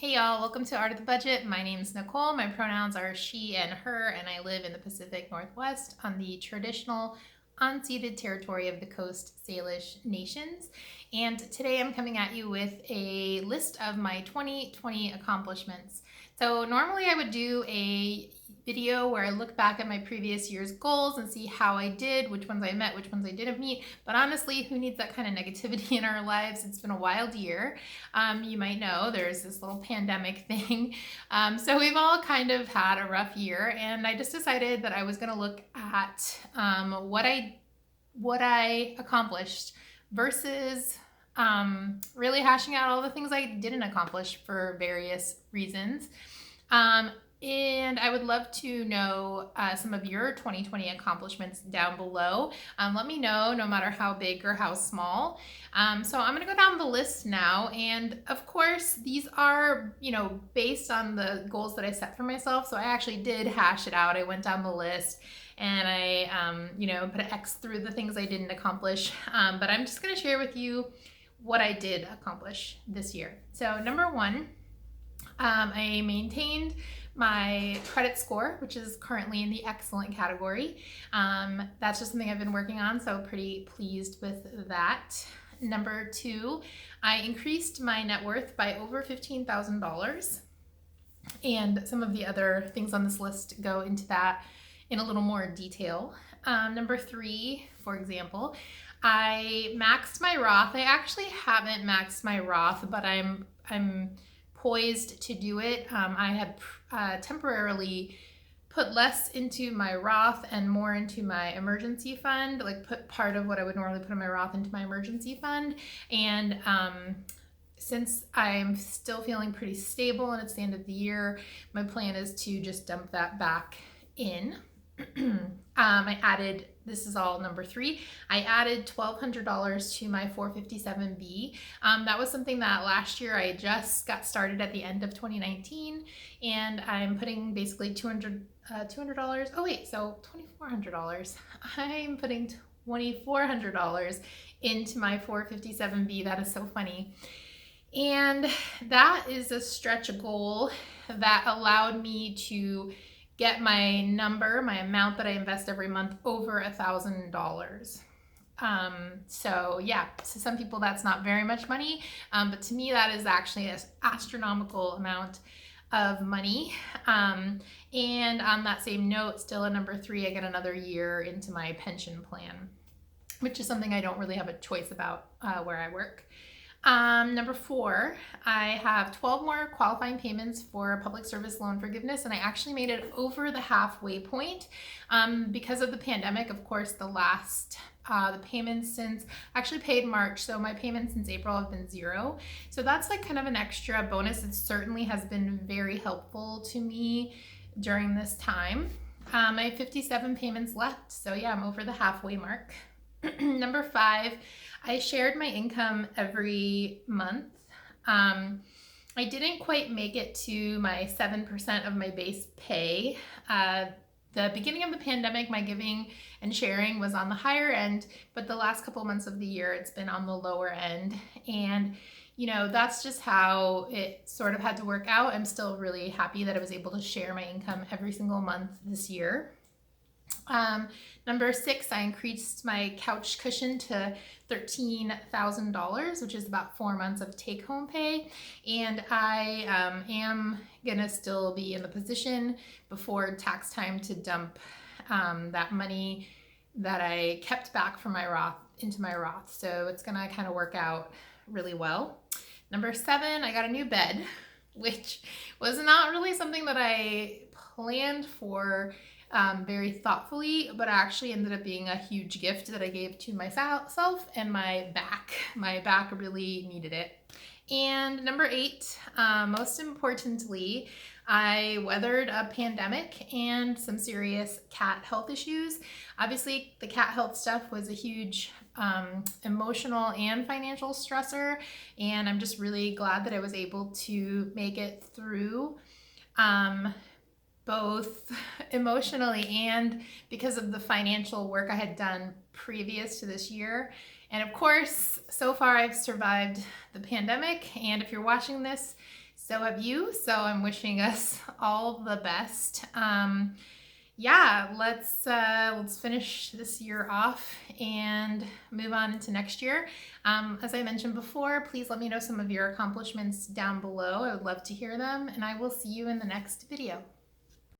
Hey y'all, welcome to Art of the Budget. My name is Nicole. My pronouns are she and her, and I live in the Pacific Northwest on the traditional unceded territory of the Coast Salish Nations. And today I'm coming at you with a list of my 2020 accomplishments. So normally I would do a video where I look back at my previous year's goals and see how I did, which ones I met, which ones I didn't meet. But honestly, who needs that kind of negativity in our lives? It's been a wild year. You might know there's this little pandemic thing. So we've all kind of had a rough year, and I just decided that I was going to look at what I accomplished versus really hashing out all the things I didn't accomplish for various reasons. And I would love to know some of your 2020 accomplishments down below. Let me know, no matter how big or how small. So I'm gonna go down the list now. And of course, these are, based on the goals that I set for myself. So I actually did hash it out. I went down the list and I, put an X through the things I didn't accomplish. But I'm just gonna share with you what I did accomplish this year. So number one, I maintained my credit score, which is currently in the excellent category. That's just something I've been working on, so pretty pleased with that. Number two, I increased my net worth by over $15,000. And some of the other things on this list go into that in a little more detail. Number three, for example, I maxed my Roth. I actually haven't maxed my Roth, but I'm poised to do it. I had temporarily put less into my Roth and more into my emergency fund, like put part of what I would normally put in my Roth into my emergency fund. And since I'm still feeling pretty stable and it's the end of the year, my plan is to just dump that back in. I added, this is all number three, I added $1,200 to my 457B. That was something that last year I just got started at the end of 2019, and I'm putting basically $200, oh wait, so $2,400. I'm putting $2,400 into my 457B. That is so funny. And that is a stretch goal that allowed me to get my amount that I invest every month over $1,000. So yeah, to some people that's not very much money, but to me that is actually an astronomical amount of money. And on that same note, still at number three, I get another year into my pension plan, which is something I don't really have a choice about where I work. Number four, I have 12 more qualifying payments for public service loan forgiveness, and I actually made it over the halfway point. Because of the pandemic, of course, the payments since, I actually paid March, so my payments since April have been zero. So that's like kind of an extra bonus. It certainly has been very helpful to me during this time. I have 57 payments left, so yeah, I'm over the halfway mark. Number five, I shared my income every month. I didn't quite make it to my 7% of my base pay. The beginning of the pandemic, my giving and sharing was on the higher end, but the last couple months of the year, it's been on the lower end. And that's just how it sort of had to work out. I'm still really happy that I was able to share my income every single month this year. Number six, I increased my couch cushion to $13,000, which is about 4 months of take-home pay. And I am gonna still be in the position before tax time to dump that money that I kept back from my Roth into my Roth. So it's gonna kind of work out really well. Number seven, I got a new bed, which was not really something that I planned for very thoughtfully, but actually ended up being a huge gift that I gave to myself and my back. My back really needed it. And number eight, most importantly, I weathered a pandemic and some serious cat health issues. Obviously, the cat health stuff was a huge emotional and financial stressor, and I'm just really glad that I was able to make it through both emotionally and because of the financial work I had done previous to this year. And of course, so far I've survived the pandemic. And if you're watching this So have you. So I'm wishing us all the best. Yeah, let's finish this year off and move on into next year. As I mentioned before, please let me know some of your accomplishments down below. I would love to hear them, and I will see you in the next video.